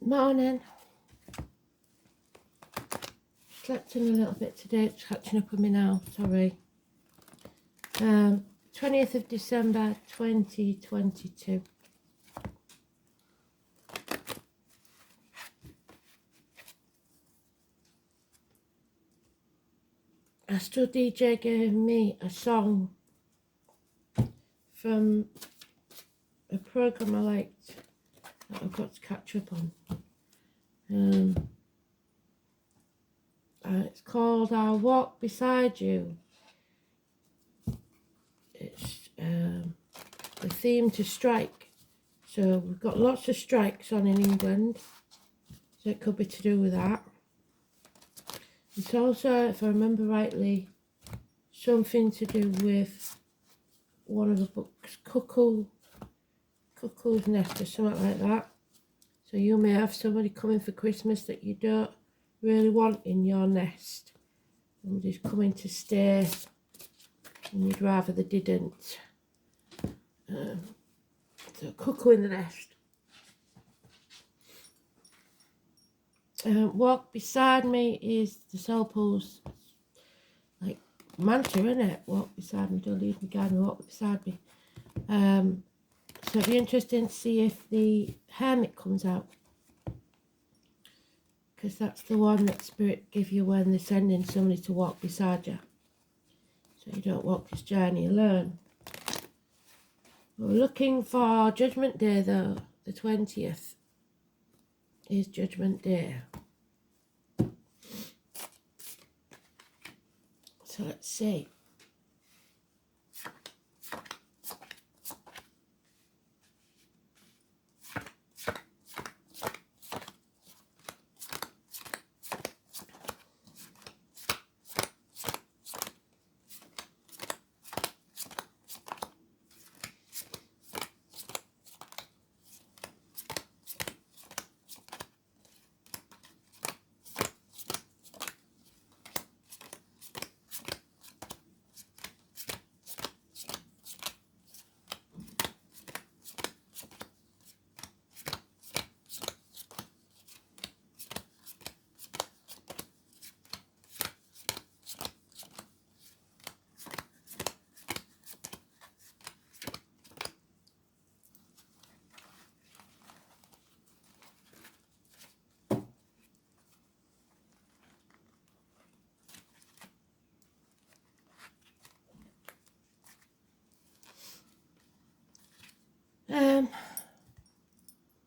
Morning. Slept in a little bit today. It's catching up with me now. Sorry. 20th of December 2022. Astro DJ gave me a song from a program I liked that I've got to catch up on. It's called I'll Walk Beside You. It's the theme to strike. So we've got lots of strikes on in England. So it could be to do with that. It's also, if I remember rightly, something to do with one of the books, Cuckoo's Nest or something like that. So you may have somebody coming for Christmas that you don't really want in your nest. Somebody's coming to stay and you'd rather they didn't. So Cuckoo in the Nest. Walk Beside Me is the Soul Pools like mantra, isn't it? Walk beside me, don't leave me, guide me, walk beside me. So it'd be interesting to see if the Hermit comes out, because that's the one that Spirit give you when they're sending somebody to walk beside you, so you don't walk this journey alone. We're looking for Judgment Day though. The 20th is Judgment Day. So let's see.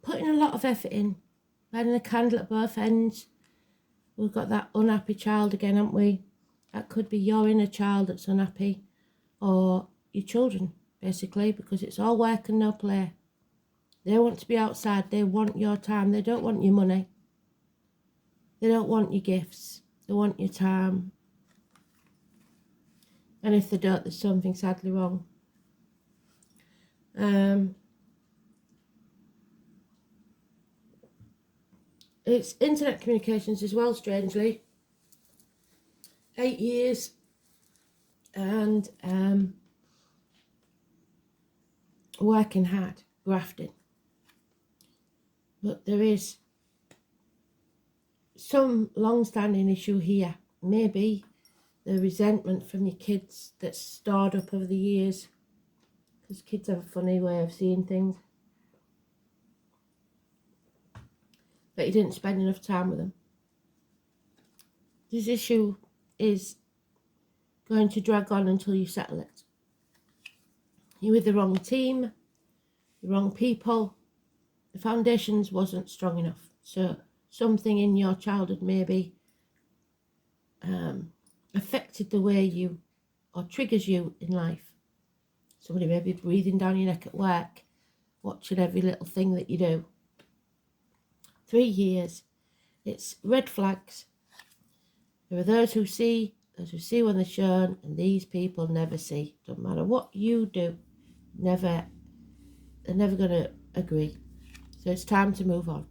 Putting a lot of effort in, burning a candle at both ends. We've got that unhappy child again, haven't we? That could be your inner child that's unhappy, or your children, basically, because it's all work and no play. They want to be outside, they want your time, they don't want your money. They don't want your gifts, they want your time. And if they don't, there's something sadly wrong. It's internet communications as well, strangely. 8 years and working hard, grafting. But there is some long-standing issue here. Maybe the resentment from your kids that's stored up over the years, because kids have a funny way of seeing things. That you didn't spend enough time with them. This issue is going to drag on until you settle it. You're with the wrong team, the wrong people. The foundations wasn't strong enough. So something in your childhood maybe affected the way you, or triggers you in life. Somebody may be breathing down your neck at work, watching every little thing that you do. 3 years. It's red flags. There are those who see when they're shown, and these people never see. Don't matter what you do, they're never going to agree. So it's time to move on.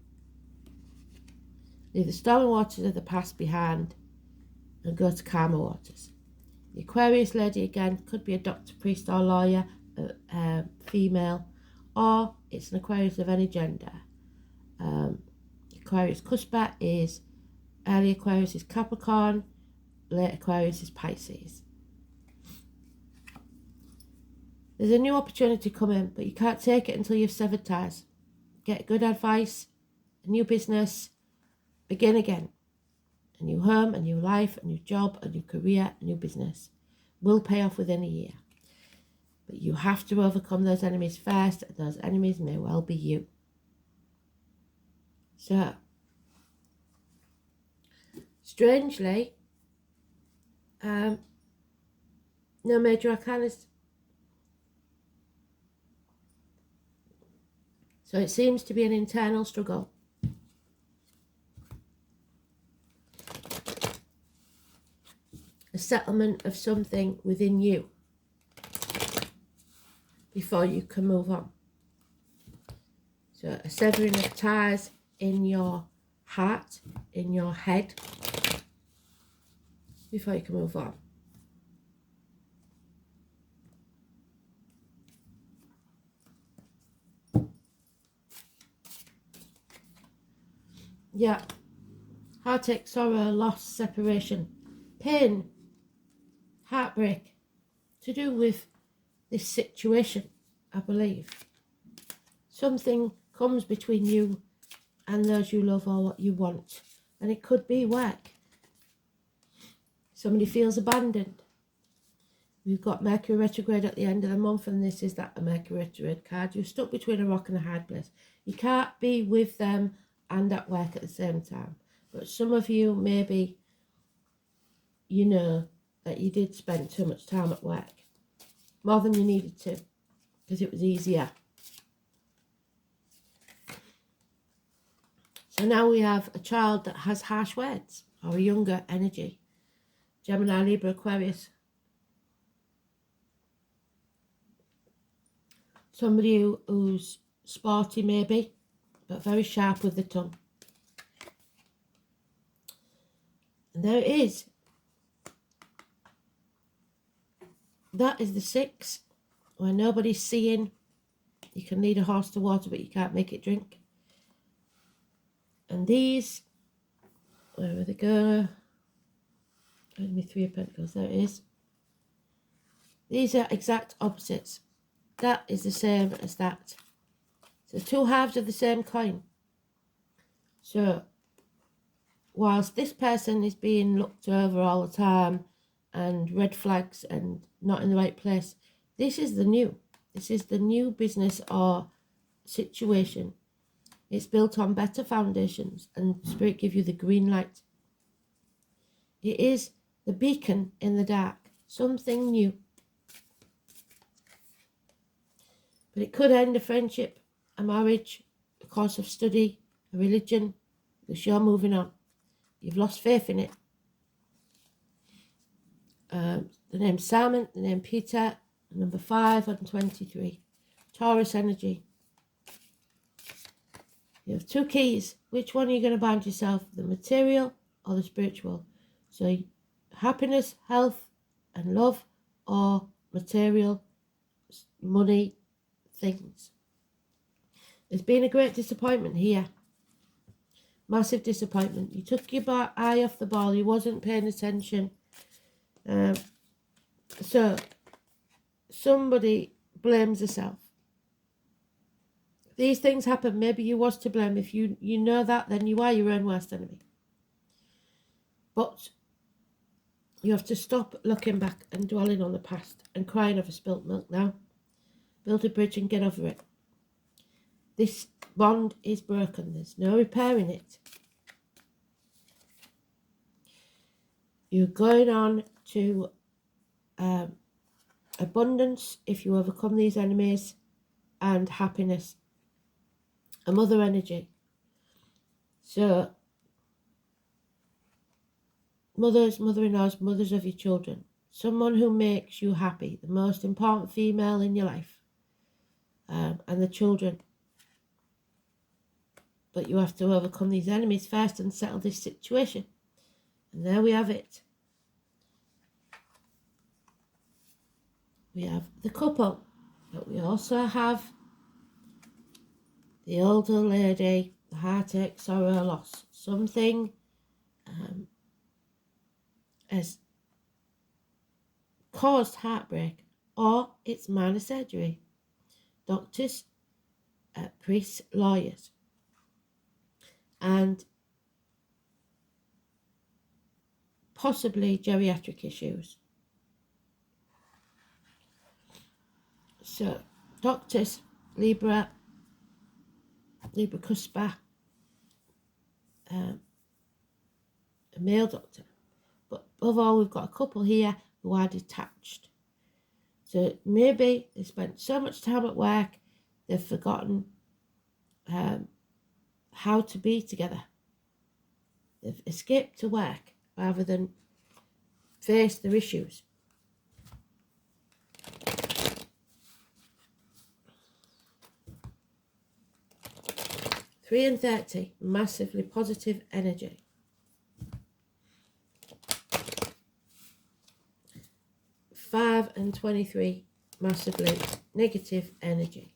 Leave the stormy waters of the past behind and go to calmer waters. The Aquarius lady again could be a doctor, priest or lawyer, female, or it's an Aquarius of any gender. Aquarius cusper is early Aquarius is Capricorn, late Aquarius is Pisces. There's a new opportunity coming, but you can't take it until you've severed ties. Get good advice, a new business, begin again. A new home, a new life, a new job, a new career, a new business will pay off within a year. But you have to overcome those enemies first, and those enemies may well be you. So, strangely, no major arcanas. So it seems to be an internal struggle. A settlement of something within you before you can move on. So a severing of ties in your heart, in your head, before you can move on. Yeah. Heartache, sorrow, loss, separation, pain, heartbreak, to do with this situation, I believe. Something comes between you and those you love or what you want. And it could be work. Somebody feels abandoned. We've got Mercury retrograde at the end of the month, and this is that a Mercury retrograde card. You're stuck between a rock and a hard place. You can't be with them and at work at the same time. But some of you, maybe, you know that you did spend too much time at work. More than you needed to, because it was easier. So now we have a child that has harsh words, or a younger energy. Gemini, Libra, Aquarius. Somebody who's sporty maybe, but very sharp with the tongue. And there it is. That is the 6, where nobody's seeing. You can lead a horse to water, but you can't make it drink. And these, where they go? Where's my 3 of Pentacles? There it is. These are exact opposites. That is the same as that. So 2 halves of the same coin. So, whilst this person is being looked over all the time and red flags and not in the right place, this is the new. This is the new business or situation. It's built on better foundations, and Spirit give you the green light. It is the beacon in the dark, something new. But it could end a friendship, a marriage, a course of study, a religion, because you're moving on. You've lost faith in it. The name Simon, the name Peter, number 5 and 23. Taurus energy. You have 2 keys. Which one are you going to bind yourself? The material or the spiritual? So happiness, health and love, or material, money, things. There's been a great disappointment here. Massive disappointment. You took your eye off the ball. You wasn't paying attention. So somebody blames herself. These things happen. Maybe you was to blame. If you know that, then you are your own worst enemy. But you have to stop looking back and dwelling on the past and crying over spilt milk now. Build a bridge and get over it. This bond is broken. There's no repairing it. You're going on to abundance if you overcome these enemies, and happiness. A mother energy. So, mothers, mother-in-laws, mothers of your children. Someone who makes you happy. The most important female in your life. And the children. But you have to overcome these enemies first and settle this situation. And there we have it. We have the couple. But we also have the older lady, the heartache, sorrow, loss. Something has caused heartbreak, or it's minor surgery. Doctors, priests, lawyers, and possibly geriatric issues. So, doctors, Libra Cuspa, a male doctor. But above all, we've got a couple here who are detached. So maybe they spent so much time at work, they've forgotten how to be together. They've escaped to work rather than face their issues. Three and 30, massively positive energy. 5 and 23, massively negative energy.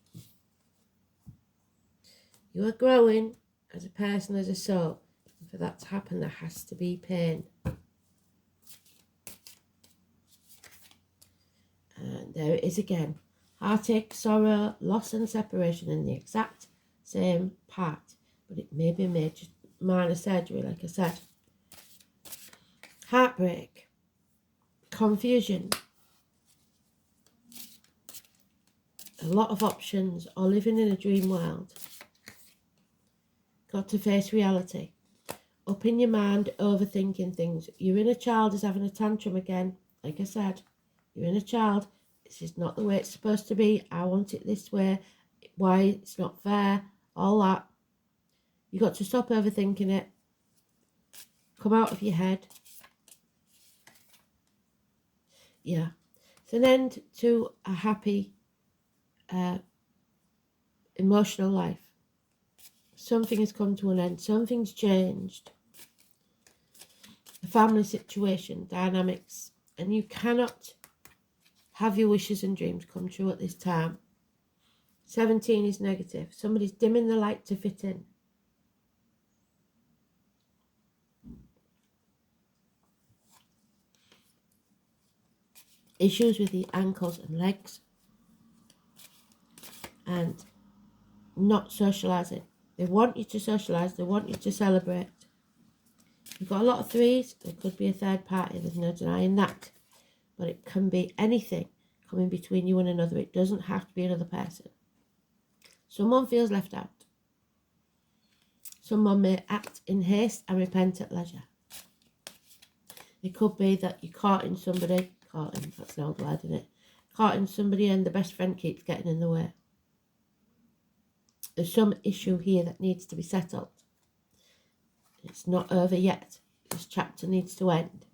You are growing as a person, as a soul. And for that to happen, there has to be pain. And there it is again. Heartache, sorrow, loss and separation in the exact same part. But it may be major, minor surgery, like I said. Heartbreak, confusion, a lot of options, or living in a dream world. Got to face reality. Up in your mind, overthinking things. Your inner child is having a tantrum again. Like I said, your inner child, this is not the way it's supposed to be. I want it this way. Why it's not fair. All that. You got to stop overthinking it. Come out of your head. Yeah. It's an end to a happy emotional life. Something has come to an end. Something's changed. The family situation, dynamics. And you cannot have your wishes and dreams come true at this time. 17 is negative. Somebody's dimming the light to fit in. Issues with the ankles and legs. And not socialising. They want you to socialise. They want you to celebrate. You've got a lot of threes. There could be a third party. There's no denying that. But it can be anything coming between you and another. It doesn't have to be another person. Someone feels left out. Someone may act in haste and repent at leisure. It could be that you're courting somebody. Courting, that's an old word, isn't it? Courting somebody and the best friend keeps getting in the way. There's some issue here that needs to be settled. It's not over yet. This chapter needs to end.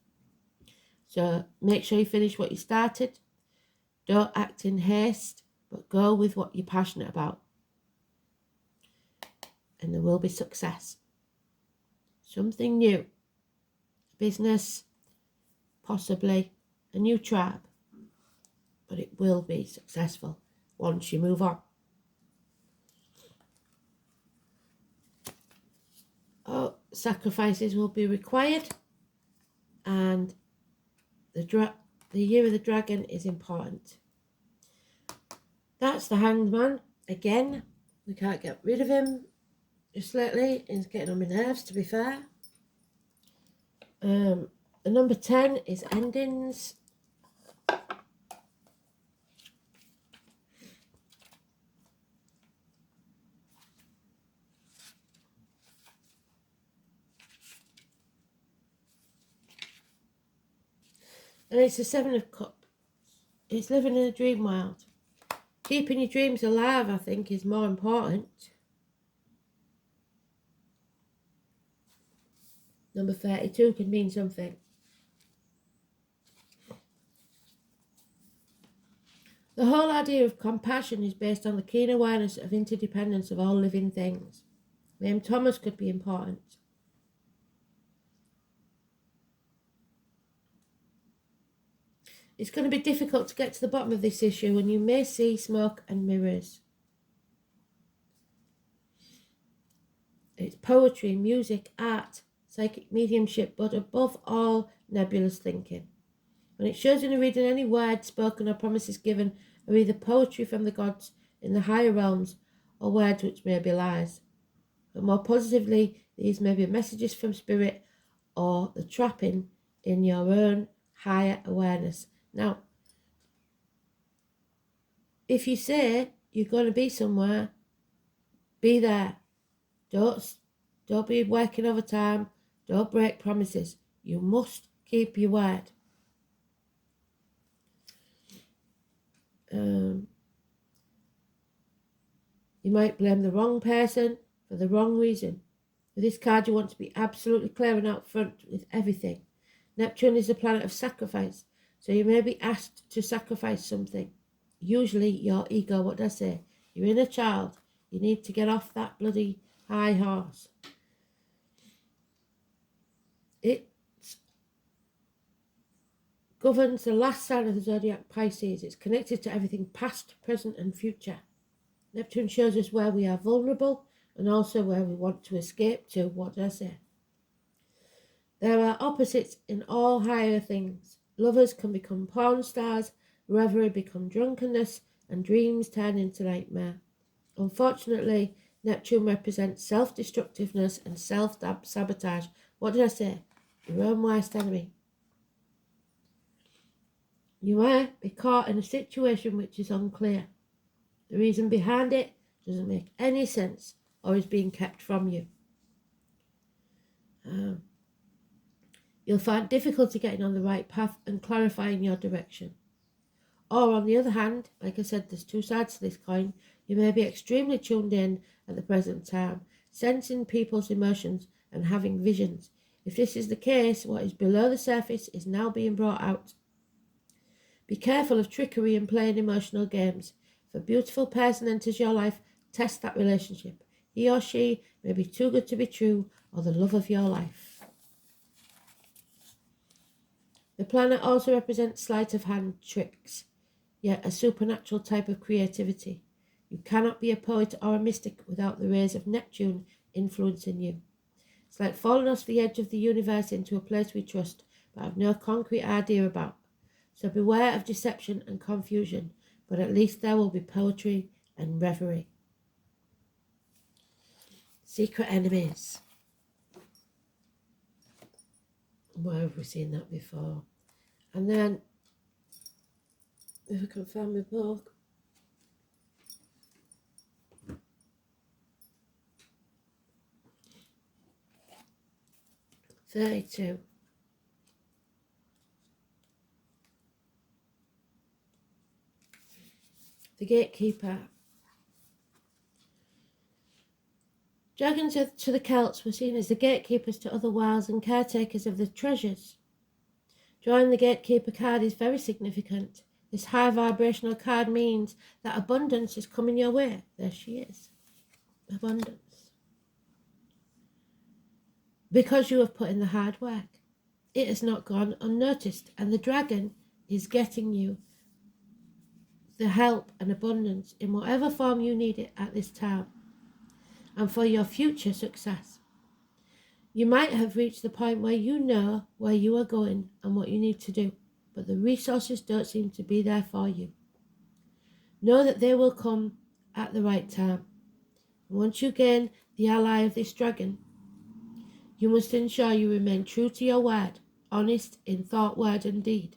So make sure you finish what you started. Don't act in haste, but go with what you're passionate about. And there will be success. Something new. Business, possibly a new tribe. But it will be successful once you move on. Oh, sacrifices will be required, and the year of the dragon is important. That's the Hanged Man. Again, we can't get rid of him just lately. He's getting on my nerves, to be fair. The number 10 is endings. And it's the 7 of Cups. It's living in a dream world. Keeping your dreams alive, I think, is more important. Number 32 can mean something. The whole idea of compassion is based on the keen awareness of interdependence of all living things. Name Thomas could be important. It's going to be difficult to get to the bottom of this issue, and you may see smoke and mirrors. It's poetry, music, art, psychic mediumship, but above all, nebulous thinking. When it shows in a reading any words spoken or promises given are either poetry from the gods in the higher realms or words which may be lies. But more positively, these may be messages from spirit or the trapping in your own higher awareness. Now, if you say you're going to be somewhere, be there. Don't be working overtime. Don't break promises. You must keep your word. You might blame the wrong person for the wrong reason. With this card, you want to be absolutely clear and out front with everything. Neptune is the planet of sacrifice, so you may be asked to sacrifice something. Usually your ego, what does I say? Your inner child. You need to get off that bloody high horse. It governs the last sign of the zodiac, Pisces. It's connected to everything past, present and future. Neptune shows us where we are vulnerable and also where we want to escape to, what did I say? There are opposites in all higher things. Lovers can become porn stars, reverie become drunkenness, and dreams turn into nightmare. Unfortunately, Neptune represents self-destructiveness and self-sabotage. What did I say? Your own worst enemy. You might be caught in a situation which is unclear. The reason behind it doesn't make any sense or is being kept from you. You'll find difficulty getting on the right path and clarifying your direction. Or on the other hand, like I said, there's two sides to this coin. You may be extremely tuned in at the present time, sensing people's emotions and having visions. If this is the case, what is below the surface is now being brought out. Be careful of trickery and playing emotional games. If a beautiful person enters your life, test that relationship. He or she may be too good to be true or the love of your life. The planet also represents sleight of hand tricks, yet a supernatural type of creativity. You cannot be a poet or a mystic without the rays of Neptune influencing you. It's like falling off the edge of the universe into a place we trust but have no concrete idea about. So beware of deception and confusion, but at least there will be poetry and reverie. Secret enemies. Where have we seen that before? And then, if I can find my book. "32. The Gatekeeper. Dragons to the Celts were seen as the gatekeepers to other worlds and caretakers of the treasures. Drawing the Gatekeeper card is very significant. This high vibrational card means that abundance is coming your way. There she is. Abundance. Because you have put in the hard work. It has not gone unnoticed, and the dragon is getting you the help and abundance in whatever form you need it at this time, and for your future success. You might have reached the point where you know where you are going and what you need to do, but the resources don't seem to be there for you. Know that they will come at the right time. And once you gain the ally of this dragon, you must ensure you remain true to your word, honest in thought, word and deed.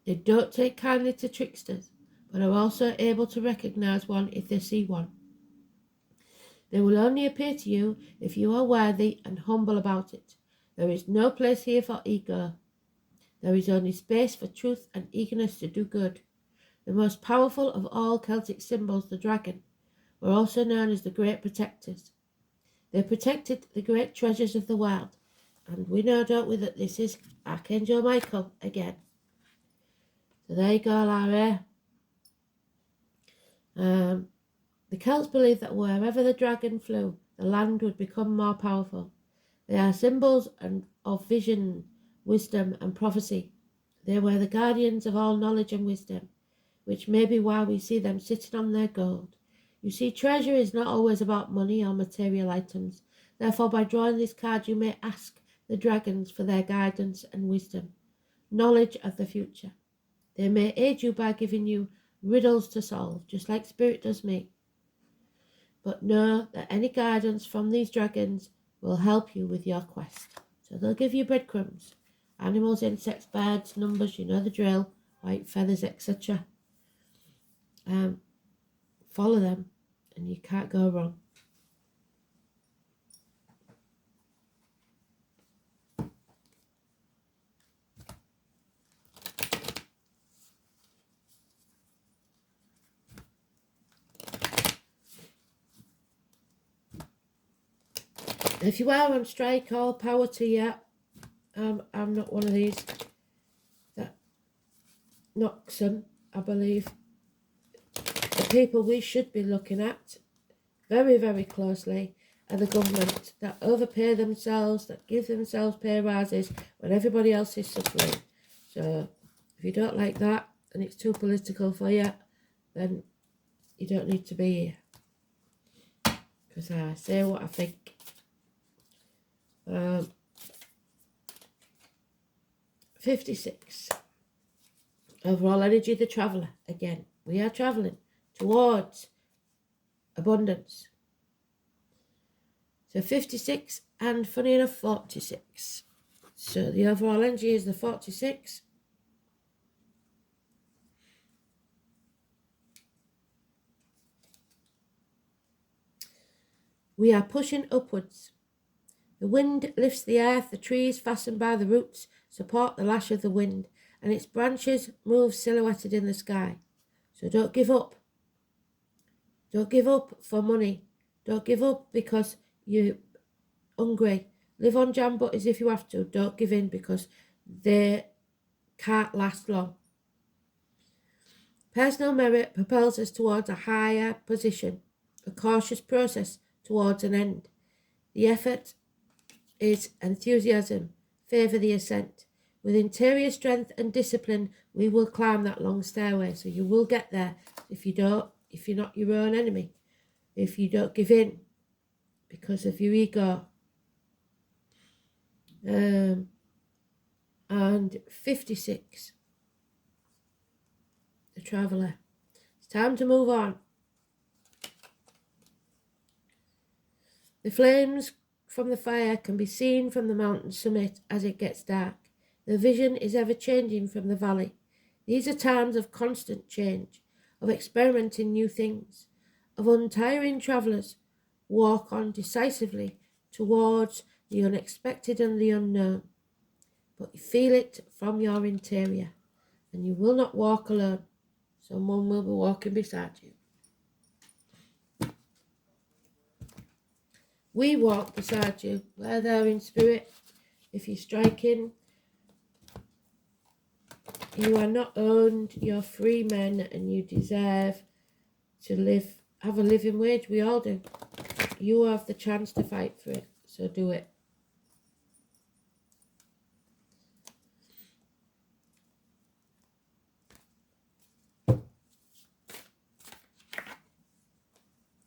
They don't take kindly to tricksters, but are also able to recognize one if they see one. They will only appear to you if you are worthy and humble about it. There is no place here for ego. There is only space for truth and eagerness to do good. The most powerful of all Celtic symbols, the dragon, were also known as the Great Protectors. They protected the great treasures of the world. And we know, don't we, that this is Archangel Michael again. So there you go, Larry. The Celts believed that wherever the dragon flew, the land would become more powerful. They are symbols of vision, wisdom and prophecy. They were the guardians of all knowledge and wisdom, which may be why we see them sitting on their gold. You see, treasure is not always about money or material items. Therefore, by drawing this card, you may ask the dragons for their guidance and wisdom, knowledge of the future. They may aid you by giving you riddles to solve, just like Spirit does me. But know that any guidance from these dragons will help you with your quest. So they'll give you breadcrumbs, animals, insects, birds, numbers, you know the drill, white feathers, etc. Follow them and you can't go wrong. If you are on strike, all power to you. I'm not one of these that knocks them, I believe. The people we should be looking at very, very closely are the government that overpay themselves, that give themselves pay rises when everybody else is suffering. So if you don't like that and it's too political for you, then you don't need to be here. Because I say what I think. 56. Overall energy, the traveller. Again, we are travelling towards abundance. So 56 and, funny enough, 46. So the overall energy is the 46. We are pushing upwards. The wind lifts the earth, the trees fastened by the roots support the lash of the wind, and its branches move silhouetted in the sky. So don't give up. Don't give up for money. Don't give up because you're hungry. Live on jam butties if you have to. Don't give in because they can't last long. Personal merit propels us towards a higher position, a cautious process towards an end. The effort is enthusiasm, favour the ascent. With interior strength and discipline, we will climb that long stairway. So you will get there if you're not your own enemy. If you don't give in because of your ego. And 56. The traveller. It's time to move on. The flames from the fire can be seen from the mountain summit as it gets dark. The vision is ever changing from the valley. These are times of constant change, of experimenting new things, of untiring travellers. Walk on decisively towards the unexpected and the unknown. But you feel it from your interior, and you will not walk alone. Someone will be walking beside you. We walk beside you. We're there in spirit. If you're striking, you are not owned. You're free men, and you deserve to have a living wage. We all do. You have the chance to fight for it, so do it.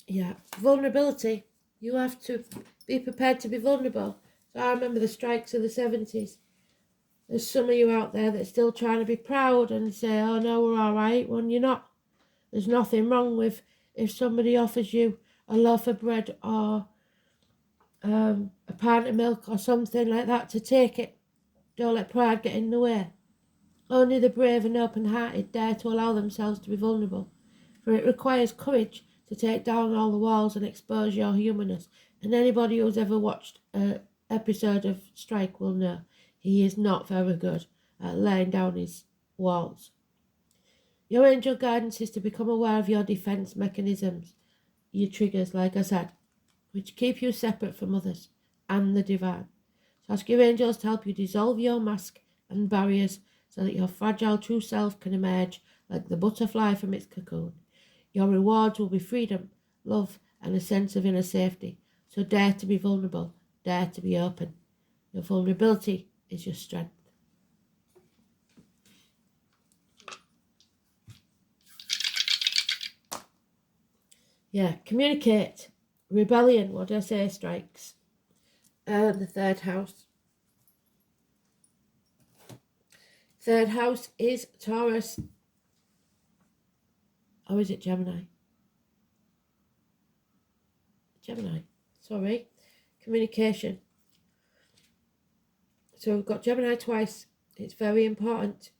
Yeah, vulnerability. You have to be prepared to be vulnerable. So I remember the strikes of the 70s. There's some of you out there that's still trying to be proud and say, oh no, we're all right, when you're not. There's nothing wrong with if somebody offers you a loaf of bread or a pint of milk or something like that, to take it. Don't let pride get in the way. Only the brave and open-hearted dare to allow themselves to be vulnerable, for it requires courage to take down all the walls and expose your humanness. And anybody who's ever watched an episode of Strike will know he is not very good at laying down his walls. Your angel guidance is to become aware of your defense mechanisms, your triggers, like I said, which keep you separate from others and the divine. So ask your angels to help you dissolve your mask and barriers so that your fragile true self can emerge like the butterfly from its cocoon. Your rewards will be freedom, love, and a sense of inner safety. So dare to be vulnerable, dare to be open. Your vulnerability is your strength. Yeah, communicate. Rebellion, what do I say, strikes? The third house. Third house is Taurus. Or is it Gemini? Gemini. Sorry. Communication. So we've got Gemini twice. It's very important.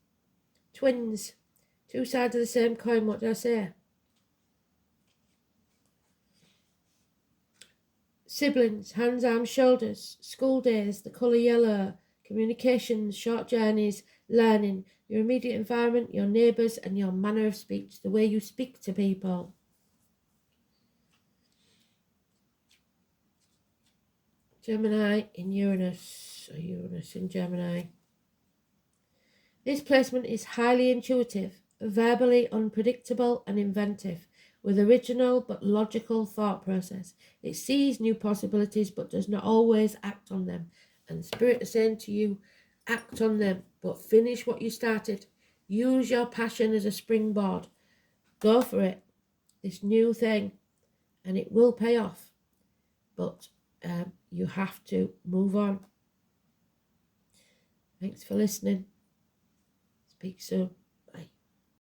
Twins. Two sides of the same coin. What did I say? Siblings. Hands, arms, shoulders. School days. The colour yellow. Communications. Short journeys. Learning. Your immediate environment. Your neighbours. And your manner of speech. The way you speak to people. Gemini in Uranus. Or Uranus in Gemini. This placement is highly intuitive, verbally unpredictable and inventive, with original but logical thought process. It sees new possibilities but does not always act on them. And Spirit is saying to you, act on them, but finish what you started. Use your passion as a springboard. Go for it, this new thing, and it will pay off. But you have to move on. Thanks for listening. Speak soon.